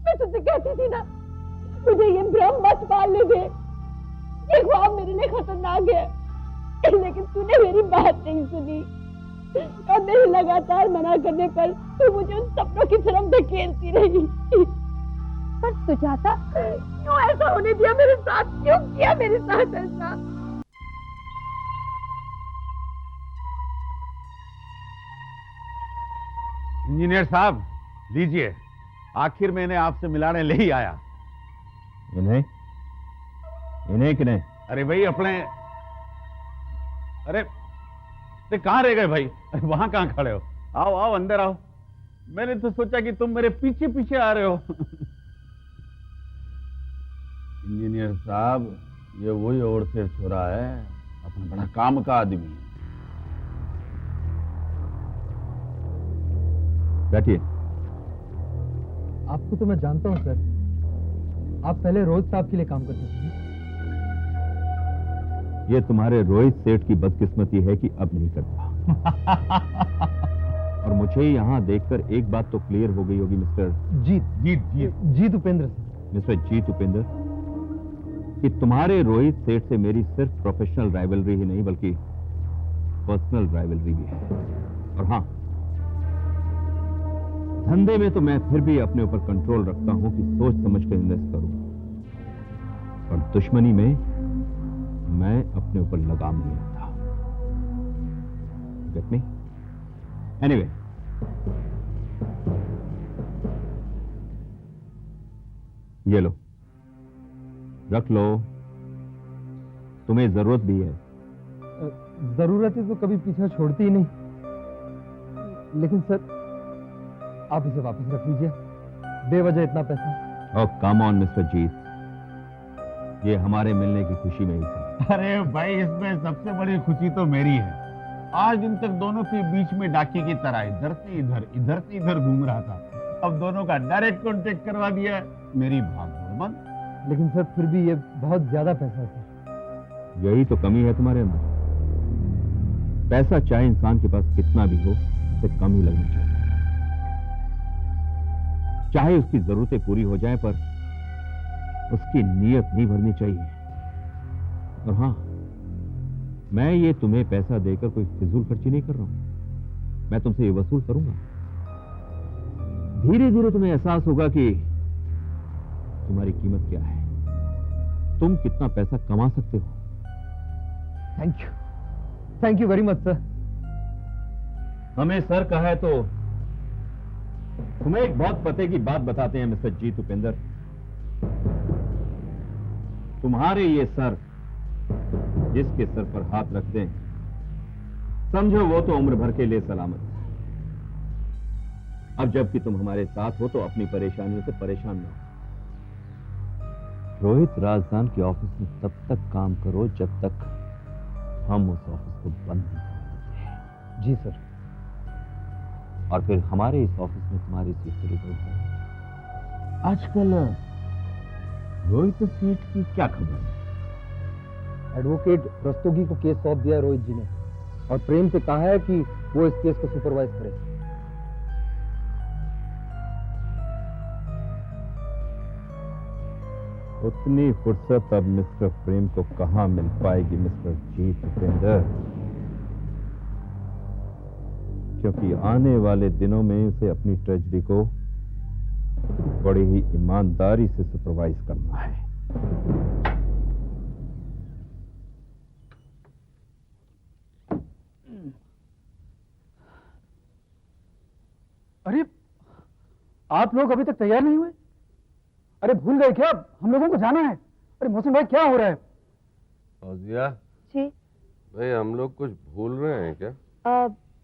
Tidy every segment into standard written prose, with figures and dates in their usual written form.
मैं तुझसे कहती थी ना, मुझे ये भ्रम मत पालने दे, ये ख्वाब मेरे लिए खतरनाक है। लेकिन तूने मेरी बात नहीं सुनी और मेरे लगातार मना करने पर तू मुझे उन सपनों की तरफ धकेलती रही। पर सुजाता, क्यों ऐसा होने दिया मेरे साथ? क्यों किया मेरे साथ ऐसा? इंजीनियर साहब, लीजिए, आखिर मैंने आपसे मिलाने ले ही आया। इन्हें किन्हें? अरे भाई अपने, अरे कहाँ रह गए भाई? अरे वहां कहाँ खड़े हो? आओ आओ अंदर आओ। मैंने तो सोचा कि तुम मेरे पीछे पीछे आ रहे हो। इंजीनियर साहब, ये वही और से छोरा है, अपना बड़ा काम का आदमी है। बैठिए। आपको तो मैं जानता हूं सर, आप पहले रोहित साहब के लिए काम करते थे। ये तुम्हारे रोहित सेठ की बदकिस्मती है कि अब नहीं करता। और मुझे यहाँ देखकर एक बात तो क्लियर हो गई होगी मिस्टर जीत उपेंद्र सर। मिस्टर जीत उपेंद्र, कि तुम्हारे रोहित सेठ से मेरी सिर्फ प्रोफेशनल राइवलरी ही नहीं बल्कि पर्सनल राइवलरी भी है। और हाँ, धंधे में तो मैं फिर भी अपने ऊपर कंट्रोल रखता हूं कि सोच समझ कर इन्वेस्ट करूं, और दुश्मनी में मैं अपने ऊपर लगाम नहीं रखता। Get me? एनीवे, ये लो, रख लो, तुम्हें जरूरत भी है। जरूरतें तो कभी पीछा छोड़ती ही नहीं, लेकिन सर आप इसे वापस रख लीजिए, बेवजह इतना पैसा। ओह कम ऑन मिस्टर जीत, ये हमारे मिलने की खुशी में ही से। अरे भाई, इसमें सबसे बड़ी खुशी तो मेरी है। आज दिन तक दोनों के बीच में डाकी की तरह इधर से इधर घूम रहा था। अब दोनों का डायरेक्ट कांटेक्ट करवा दिया, मेरी भाग बंद। लेकिन सर फिर भी ये बहुत ज्यादा पैसा है सर। यही तो कमी है तुम्हारे अंदर। पैसा चाहे इंसान के पास कितना भी हो, उसे कम ही लगना चाहिए। चाहे उसकी जरूरतें पूरी हो जाएं, पर उसकी नीयत नहीं भरनी चाहिए। और हां, मैं ये तुम्हें पैसा देकर कोई फिजूल खर्ची नहीं कर रहा हूं। मैं तुमसे ये वसूल करूंगा। धीरे धीरे तुम्हें एहसास होगा कि तुम्हारी कीमत क्या है, तुम कितना पैसा कमा सकते हो। Thank you very much sir. हमें सर कहा है तो तुम्हें एक बहुत पते की बात बताते हैं मिस्टर जीत उपेंद्र। तुम्हारे ये सर जिसके सर पर हाथ रख दें, समझो वो तो उम्र भर के लिए सलामत है। अब जबकि तुम हमारे साथ हो तो अपनी परेशानियों से परेशान ना हो। रोहित राजदान के ऑफिस में तब तक काम करो जब तक हम उस ऑफिस को बंद नहीं कर देते। जी सर। और फिर हमारे इस ऑफिस में तुम्हारी सीट की रिजर्व है। आजकल रोहित सेठ की क्या खबर है? एडवोकेट रस्तोगी को केस सौंप दिया रोहित जी ने, और प्रेम से कहा है कि वो इस केस को सुपरवाइज करे। उतनी फुर्सत अब मिस्टर प्रेम को कहां मिल पाएगी मिस्टर जीत उपेंद्र, क्योंकि आने वाले दिनों में उसे अपनी ट्रेजरी को बड़ी ही ईमानदारी से सुपरवाइज करना है। अरे आप लोग अभी तक तैयार नहीं हुए? अरे भूल गए क्या? हम लोगों को जाना है। अरे मोहसिन भाई क्या हो रहा है? फौजिया जी भाई, हम लोग कुछ भूल रहे हैं क्या?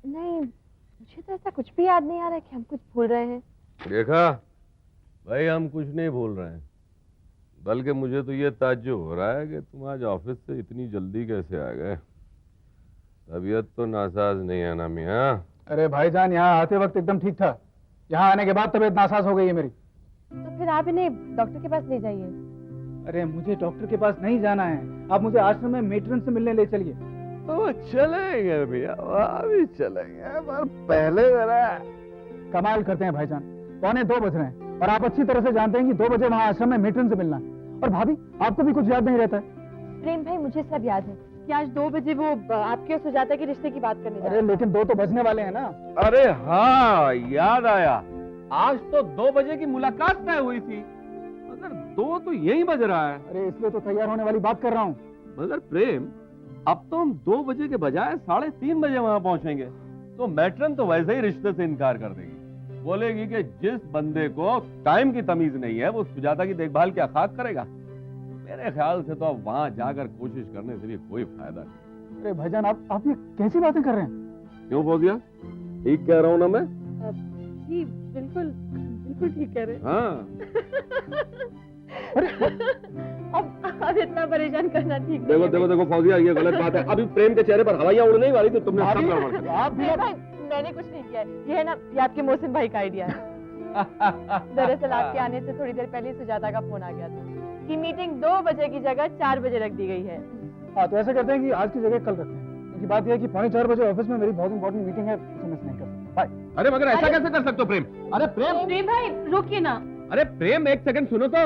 नहीं, मुझे तो ऐसा कुछ भी याद नहीं आ रहा है कि हम कुछ भूल रहे हैं। देखा भाई, हम कुछ नहीं भूल रहे हैं, बल्कि मुझे तो ये ताज्जुब हो रहा है कि तुम आज ऑफिस से इतनी जल्दी कैसे आ गए। तबीयत तो नासाज नहीं है ना मियां? अरे भाईजान, यहाँ आते वक्त एकदम ठीक था, यहाँ आने के बाद तबीयत नासाज हो गई है मेरी। तो फिर आप इन्हें डॉक्टर के पास ले जाइए। अरे मुझे डॉक्टर के पास नहीं जाना है, आप मुझे आश्रम में मेट्रन से मिलने ले चलिए। तो चलेंगे भैया, वहाँ भी चलेंगे, पर पहले जरा। कमाल करते हैं भाईजान, 1:45 बज रहे हैं और आप अच्छी तरह से जानते हैं कि 2 बजे वहाँ आश्रम में मेट्रन से मिलना है। और भाभी, आपको भी कुछ याद नहीं रहता है? प्रेम भाई, मुझे सब याद है कि आज 2 बजे वो आपके और सुजाता के रिश्ते की बात करने जा रहे अरे लेकिन 2 तो बजने वाले हैं ना। अरे हाँ, याद आया। आज तो 2 बजे की मुलाकात तय हुई थी, मगर 2 तो यही बज रहा है। अरे इसलिए तो तैयार होने वाली बात कर रहा हूँ। मगर प्रेम, अब तो हम 2 बजे के बजाय 3:30 बजे वहां पहुंचेंगे, तो मैट्रन तो वैसे ही रिश्ते से इनकार कर देगी। बोलेगी कि जिस बंदे को टाइम की तमीज नहीं है वो सुजाता की देखभाल क्या खाक करेगा। मेरे ख्याल से तो अब वहां जाकर कोशिश करने से भी कोई फायदा नहीं। अरे भाईजान, आप ये कैसी बातें कर रहे हैं? क्यों फौजिया, ठीक कह रहा हूँ ना मैं? जी बिल्कुल बिल्कुल ठीक कह रहे हैं। हाँ। अब इतना परेशान करना ठीक नहीं देखो है। देखो देखो फौजिया, ये गलत बात है। अभी प्रेम के चेहरे पर हवाइयां उड़ने ही वाली थी, तुमने सब भाभी, गड़बड़ कर दिया। आप भी नहीं भाई, मैंने कुछ नहीं किया है। ये है ना, ये आपके मोहसिन भाई का आइडिया है। दरअसल आपके आने से थोड़ी देर पहले सुजाता का फोन आ गया था कि मीटिंग 2 बजे की जगह 4 बजे रख दी गई है। हाँ, तो ऐसा करते हैं कि आज की जगह कल रखते हैं, क्योंकि बात यह है कि 3:45 बजे ऑफिस में मेरी बहुत इंपॉर्टेंट मीटिंग है, उसे मिस नहीं कर सकता। बाय। अरे मगर ऐसा अरे- कैसे कर सकते हो प्रेम? अरे प्रेम, प्रेम भाई रुकिए ना। अरे प्रेम, एक सेकंड सुनो तो।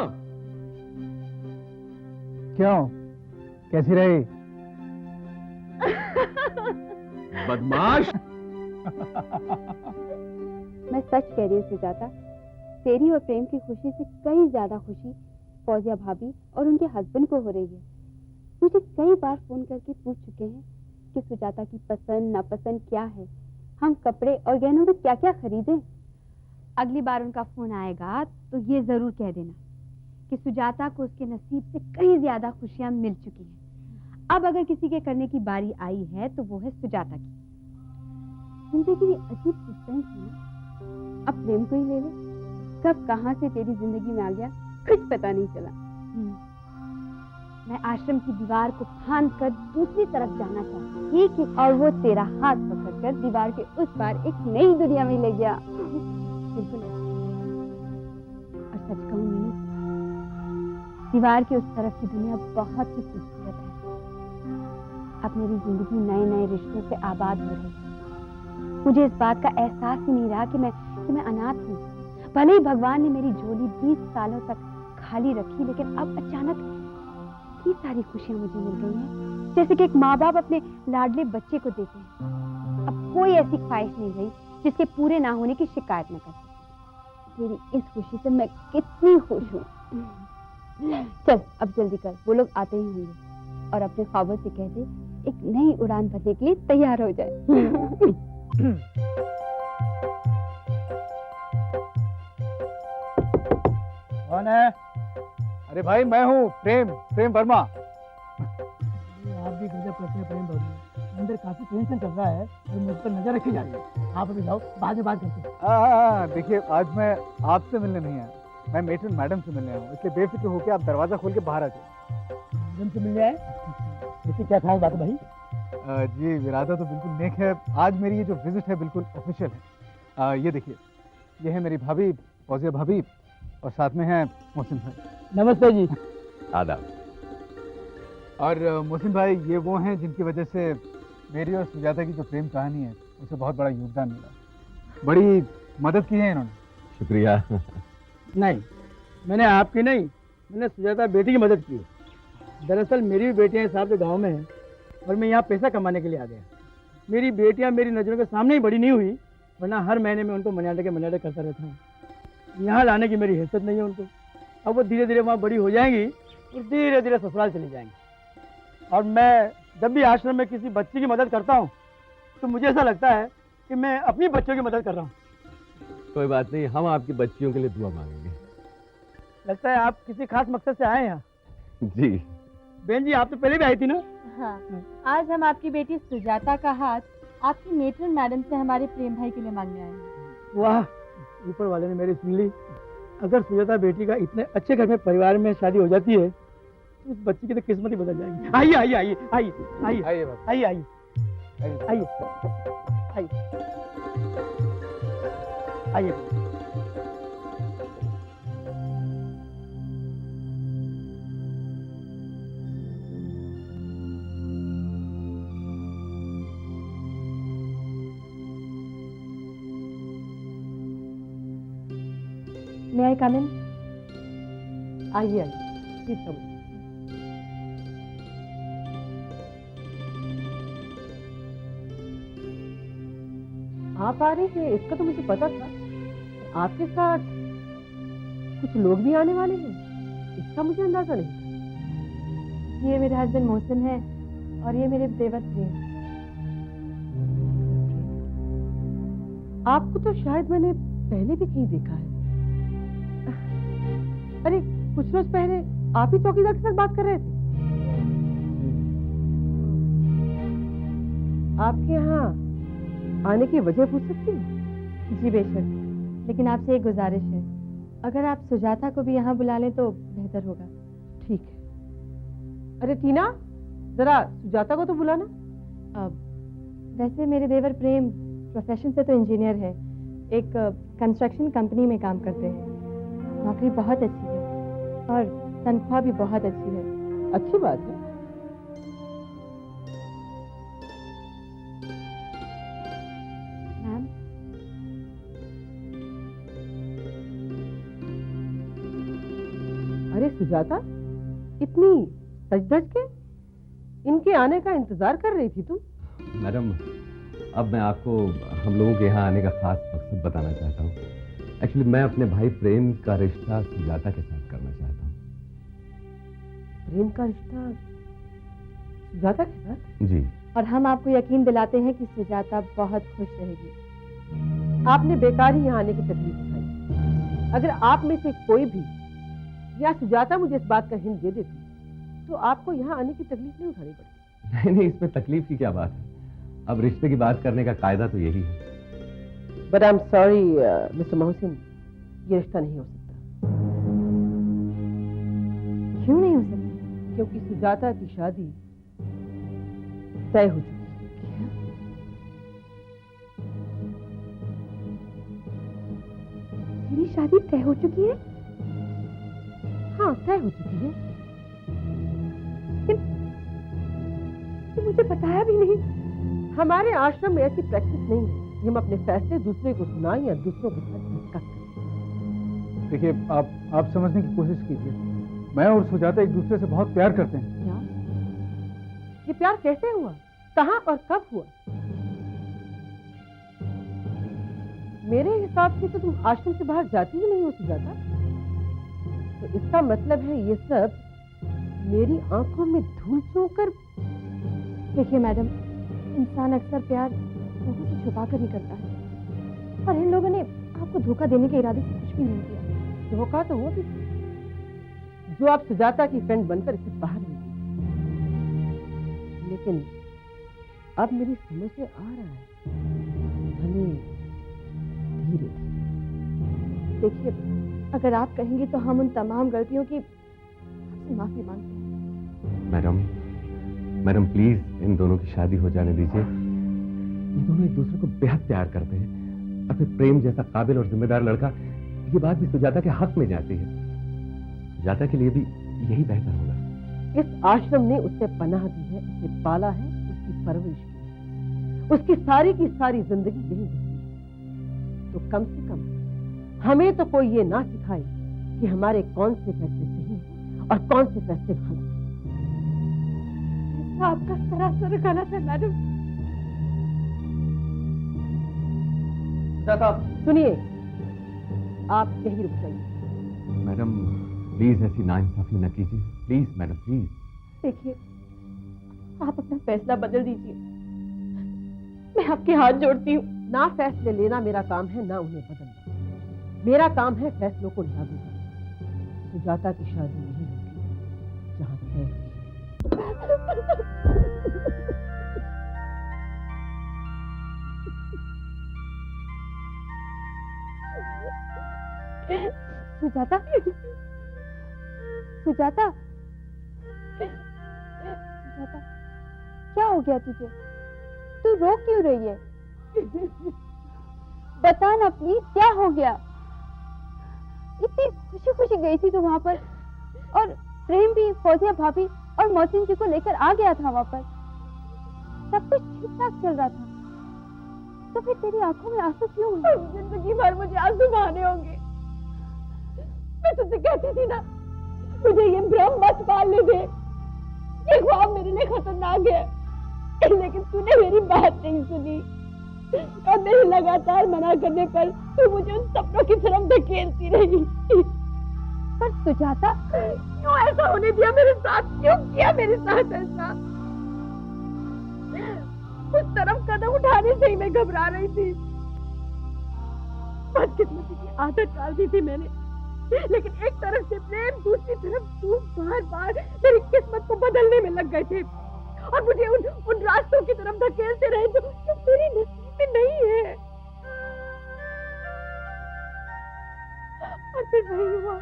क्यों, कैसी रही? बदमाश। मैं सच कह रही हूँ सुजाता, तेरी और प्रेम की खुशी से कई ज्यादा खुशी फौजिया भाभी और उनके हस्बैंड को हो रही है। मुझे कई बार फोन करके पूछ चुके हैं कि सुजाता की पसंद नापसंद क्या है, हम कपड़े और गहनों में क्या क्या खरीदें। अगली बार उनका फोन आएगा तो ये जरूर कह देना कि सुजाता को उसके नसीब से कई ज्यादा खुशियां मिल चुकी हैं। अब अगर किसी के करने की बारी आई है तो वो है सुजाता की। जिंदगी में अजीब सस्पेंस है ना। अब प्रेम को ही ले ले, कब कहां से तेरी जिंदगी में आ गया कुछ पता नहीं चला। मैं आश्रम की दीवार को फांद कर दूसरी तरफ जाना चाहती थी कि और वो तेरा हाथ पकड़कर दीवार के उस पार एक नई दुनिया में ले गया। बिल्कुल। और सच कहूं मीनू, दीवार के उस तरफ की दुनिया बहुत ही खूबसूरत है। अब मेरी जिंदगी नए नए रिश्तों से आबाद हो रही है। मुझे इस बात का एहसास ही नहीं रहा कि मैं अनाथ हूँ। भले ही भगवान ने मेरी झोली 20 सालों तक खाली रखी, लेकिन अब अचानक इतनी सारी खुशियां मुझे मिल गई हैं, जैसे कि एक माँ बाप अपने लाडले बच्चे को देते हैं। अब कोई ऐसी ख्वाहिश नहीं रही जिसके पूरे ना होने की शिकायत न कर सके। तेरी इस खुशी से मैं कितनी खुश हूँ। चल अब जल्दी कर, वो लोग आते ही होंगे, और अपने ख्वाबों से कह दे एक नई उड़ान भरने के लिए तैयार हो जाए। कौन है? अरे भाई, मैं हूँ प्रेम वर्मा। आप भी गजब करते हैं प्रेम बाबू। अंदर काफी टेंशन चल रहा है, जो मुझ पर नजर रखी जा रही है। आप अभी जाओ, बाद में बात करते हैं। देखिए, आज मैं आपसे मिलने नहीं आया, मैं मेट्रन मैडम से मिलने आया हूँ, इसलिए बेफिक्र होकर आप दरवाजा खोल के बाहर आ जाइए। मैडम से मिलने आए? इससे क्या खास बात है भाई? जी, इरादा तो बिल्कुल नेक है। आज मेरी ये जो विजिट है बिल्कुल ऑफिशियल है। ये देखिए, ये है मेरी भाभी फौजिया भाभी, और साथ में है मोहसिन भाई। नमस्ते जी। आदाब। और मोहसिन भाई, ये वो हैं जिनकी वजह से मेरी और सुजाता की जो प्रेम कहानी है उसे बहुत बड़ा योगदान मिला। बड़ी मदद की है इन्होंने। शुक्रिया। नहीं, मैंने आपकी नहीं, मैंने सुजाता बेटी की मदद की। दरअसल मेरी भी बेटियां इस साहब के गाँव में हैं, और मैं यहाँ पैसा कमाने के लिए आ गया। मेरी बेटियां मेरी नज़रों के सामने ही बड़ी नहीं हुई, वरना हर महीने में उनको मनाटे करता रहता हूँ। यहाँ लाने की मेरी हैसियत नहीं है उनको। अब वो धीरे धीरे वहाँ बड़ी हो जाएंगी और धीरे धीरे ससुराल चली जाएंगी। और मैं जब भी आश्रम में किसी बच्ची की मदद करता हूँ तो मुझे ऐसा लगता है कि मैं अपनी बच्चों की मदद कर रहा हूँ। कोई बात नहीं, हम आपकी बच्चियों के लिए दुआ मांगेंगे। लगता है आप किसी खास मकसद से आए हैं यहाँ। जी। बहन जी, आप तो पहले भी आई थी ना? हाँ, आज हम आपकी बेटी सुजाता का हाथ आपकी मेट्रन मैडम से हमारे प्रेम भाई के लिए मांगने आए हैं। वाह, ऊपर वाले ने मेरी सुन ली। अगर सुजाता बेटी का इतने अच्छे घर में परिवार में शादी हो जाती है तो उस बच्ची की तो किस्मत ही बदल जाएगी। आइए आइए आइए आइए आइए आइए आइए आइए आइए आइए आइए। मैं आई कम इन? आइए आइए, प्लीज कम। आप आ रही थे इसका तो मुझे पता था। आपके साथ कुछ लोग भी आने वाले हैं, इसका मुझे अंदाजा नहीं। ये मेरे हस्बैंड मोहसिन है और ये मेरे देवर प्रेम। आपको तो शायद मैंने पहले भी कहीं देखा है। अरे कुछ रोज पहले आप ही चौकीदार के साथ बात कर रहे थे। आपके यहाँ आने की वजह पूछ सकती हूँ? जी बेशक, लेकिन आपसे एक गुजारिश है, अगर आप सुजाता को भी यहाँ बुला लें तो बेहतर होगा। ठीक है। अरे टीना, जरा सुजाता को तो बुलाना। वैसे मेरे देवर प्रेम प्रोफेशन से तो इंजीनियर है, एक कंस्ट्रक्शन कंपनी में काम करते हैं। नौकरी बहुत अच्छी है और तनख्वाह भी बहुत अच्छी है। अच्छी बात है। मैम, अरे सुजाता, इतनी सज-धज के इनके आने का इंतजार कर रही थी तुम? मैडम, अब मैं आपको हम लोगों के यहाँ आने का खास मकसद बताना चाहता हूँ। एक्चुअली मैं अपने भाई प्रेम का रिश्ता सुजाता के साथ करना चाहता हूँ। प्रेम का रिश्ता सुजाता के साथ? जी। और हम आपको यकीन दिलाते हैं कि सुजाता बहुत खुश रहेगी। आपने बेकार ही यहाँ आने की तकलीफ उठाई। अगर आप में से कोई भी या सुजाता मुझे इस बात का हिंट दे देती तो आपको यहाँ आने की तकलीफ नहीं उठानी पड़ती। नहीं नहीं, इसमें तकलीफ की क्या बात है। अब रिश्ते की बात करने का कायदा तो यही है। But I am sorry mister Mohsin, ये रिश्ता नहीं हो सकता। क्यों नहीं हो सकता? क्योंकि सुजाता की शादी तय हो चुकी है। मेरी शादी तय हो चुकी है? हाँ, तय हो चुकी है। लेकिन मुझे बताया भी नहीं। हमारे आश्रम में ऐसी प्रैक्टिस नहीं है कि हम अपने फैसले दूसरे को सुनाएं या दूसरों के साथ डिस्कस करें। देखिए, आप समझने की कोशिश कीजिए। मैं और सुजाता एक दूसरे से बहुत प्यार करते हैं। क्या? ये प्यार कैसे हुआ? कहाँ और कब हुआ? मेरे हिसाब से तो तुम आश्रम से बाहर जाती ही नहीं हो सुजाता। तो इसका मतलब है ये सब मेरी आंखों में धूल झोंकर। देखिए मैडम, इंसान अक्सर प्यार लोगों से छुपा कर ही करता है, और इन लोगों ने आपको धोखा देने के इरादे से कुछ भी नहीं किया। धोखा तो वो भी जो आप सुजाता की फ्रेंड बनकर इससे बाहर निकली थी। लेकिन अब मेरी समझ में आ रहा है, भले धीरे धीरे। देखिए, अगर आप कहेंगे तो हम उन तमाम गलतियों की आपसे माफी मांगते हैं। मैडम प्लीज इन दोनों की शादी हो जाने दीजिए। ये दोनों एक दूसरे को बेहद प्यार करते हैं और फिर प्रेम जैसा काबिल और जिम्मेदार लड़का, ये बात भी सुजाता के हक में जाती है। सुजाता के लिए भी यही बेहतर होगा। इस आश्रम ने उससे पनाह दी है, उसे पाला है, उसकी परवरिश की, उसकी सारी की सारी जिंदगी यही गुजरी है। तो कम से कम हमें तो कोई ये ना सिखाए कि हमारे कौन से फैसले सही हैं और कौन से फैसले गलत। आपका सरासर गलत है मैडम। सुनिए, आप यही रुक जाइए। मैडम प्लीज ऐसी नाइंसाफी न कीजिए। Please madam, please. देखिए, आप अपना फैसला बदल दीजिए, मैं आपके हाथ जोड़ती हूँ। ना फैसले लेना मेरा काम है, ना उन्हें बदलना। मेरा काम है फैसलों को लागू करना। सुजाता की शादी नहीं होगी जहाँ तय हुई है। सुजाता, सुजाता, सुजाता, क्या हो गया तुझे? तू रो क्यों रही है? बता ना प्लीज, क्या हो गया? इतनी खुशी खुशी गई थी तू वहां पर, और प्रेम भी फौजिया भाभी और मोहसिन जी को लेकर आ गया था वहां पर। सब कुछ ठीक ठाक चल रहा था, तो फिर तेरी आंखों में आंसू क्यों? जिंदगी भर मुझे आंसू बहाने होंगे। मैं तुझसे कहती थी ना, मुझे ये भ्रम मत पालने दे, ये ख्वाब मेरे लिए खतरनाक है। लेकिन तूने मेरी बात नहीं सुनी और मेरे लगातार मना करने पर तू मुझे उन सपनों की तरफ धकेलती रही। पर सुजाता, क्यों ऐसा होने दिया मेरे साथ? क्यों किया मेरे साथ ऐसा? उस तरफ कदम उठाने से ही मैं घबरा रही थी। बदकिस्मती की आदत डाल दी थी मैंने, लेकिन एक तरफ से प्रेम, दूसरी तरफ तू बार बार मेरी किस्मत को बदलने में लग गए थे और मुझे उन रास्तों की तरफ धकेलते रहे जो मेरी नसीब में नहीं है। और फिर वही हुआ,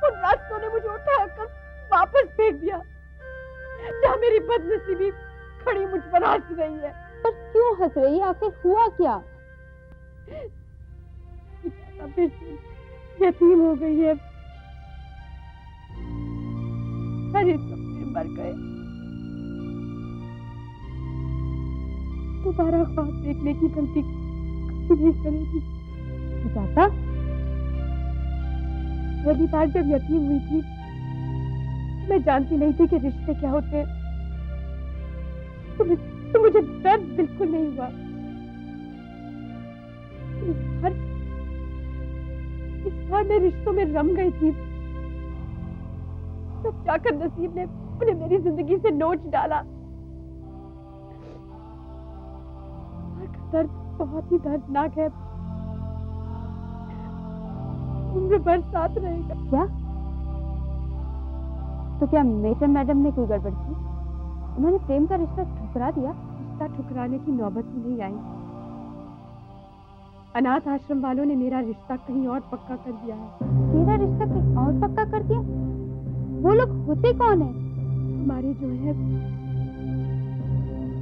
उन रास्तों ने मुझे उठाकर वापस फेंक दिया, जहाँ मेरी बदनसीबी खड़ी मुझ पर हंस रही है। पर क्यों हंस रही है? आखिर हुआ क्या? फिर से यतीम हो गई है, सारे सपने मर गए। दोबारा ख्वाब देखने की गलती कभी नहीं करेगी। सुजाता, पहली बार जब यतीम हुई थी, मैं जानती नहीं थी कि रिश्ते क्या होते हैं, तो मुझे दर्द बिल्कुल नहीं हुआ। इस बार मैं रिश्तों में रम गई थी, तब जाकर नसीब ने उन्हें मेरी जिंदगी से नोच डाला। दर्द बहुत ही दर्दनाक है, उम्र भर साथ रहेगा। क्या? तो क्या मेटर मैडम ने कोई गड़बड़ की? उन्होंने प्रेम का रिश्ता ठुकरा दिया? रिश्ता ठुकराने की नौबत ही नहीं आई। अनाथ आश्रम वालों ने मेरा रिश्ता कहीं और पक्का कर दिया है। तेरा रिश्ता कहीं और पक्का कर दिया? वो लोग होते कौन है? हमारे जो है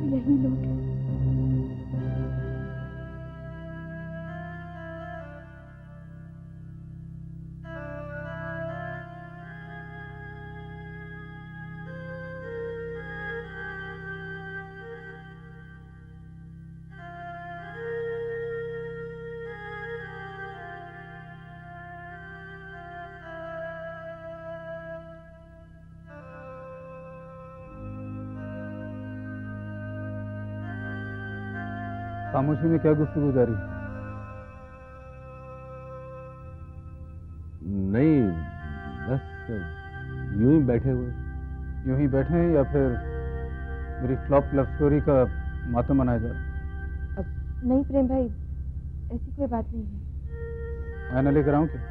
यही लोग हैं। खामोशी में क्या गुफ्तगू जारी? नहीं, बस यूं ही बैठे हुए। यूं ही बैठे हैं या फिर मेरी फ्लॉप लव स्टोरी का मातम मनाया जा रहा है? नहीं प्रेम भाई, ऐसी कोई बात नहीं है। आईना लेकर आऊं क्या?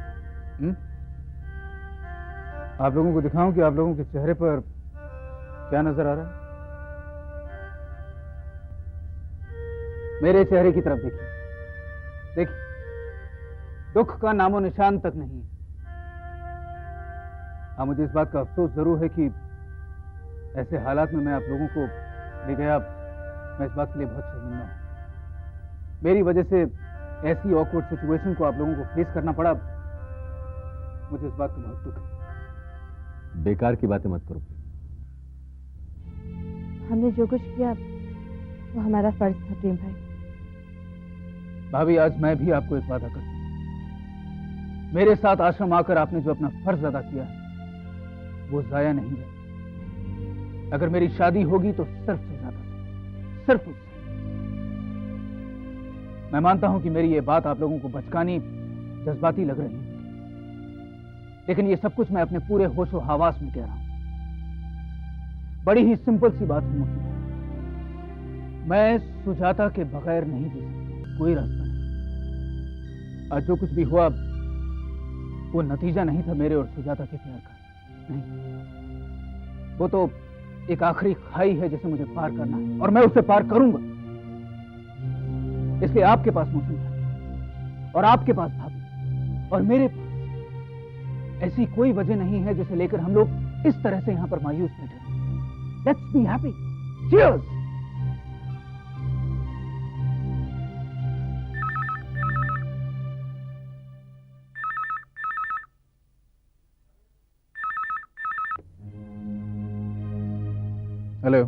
आप लोगों को दिखाऊं कि आप लोगों के चेहरे पर क्या नजर आ रहा है? मेरे चेहरे की तरफ देखिए, देखिए, दुख का नामो निशान तक नहीं है। हाँ, मुझे इस बात का अफसोस जरूर है कि ऐसे हालात में मैं आप लोगों को ले गया। मैं इस बात के लिए बहुत शर्मिंदा हूं। मेरी वजह से ऐसी ऑकवर्ड सिचुएशन को आप लोगों को फेस करना पड़ा, मुझे इस बात का बहुत दुख है। बेकार की बातें मत करो। हमने जो कुछ किया वो हमारा फर्ज था प्रेम भाई। भाभी, आज मैं भी आपको एक वादा करता हूं, मेरे साथ आश्रम आकर आपने जो अपना फर्ज अदा किया है वो जाया नहीं जाए। अगर मेरी शादी होगी तो सिर्फ सुजाता से, सिर्फ उससे। मैं मानता हूं कि मेरी ये बात आप लोगों को बचकानी, जज्बाती लग रही है, लेकिन ये सब कुछ मैं अपने पूरे होशो हवास में कह रहा हूं। बड़ी ही सिंपल सी बात है मुझसे, मैं सुजाता के बगैर नहीं जी सकता, कोई रास्ता नहीं। आज जो कुछ भी हुआ वो नतीजा नहीं था मेरे और सुजाता के प्यार का, नहीं, वो तो एक आखिरी खाई है जिसे मुझे पार करना है और मैं उसे पार करूंगा। इसलिए आपके पास मौसम है और आपके पास भाभी और मेरे पास ऐसी कोई वजह नहीं है जिसे लेकर हम लोग इस तरह से यहां पर मायूस बैठे। Let's be happy. Cheers. Hello.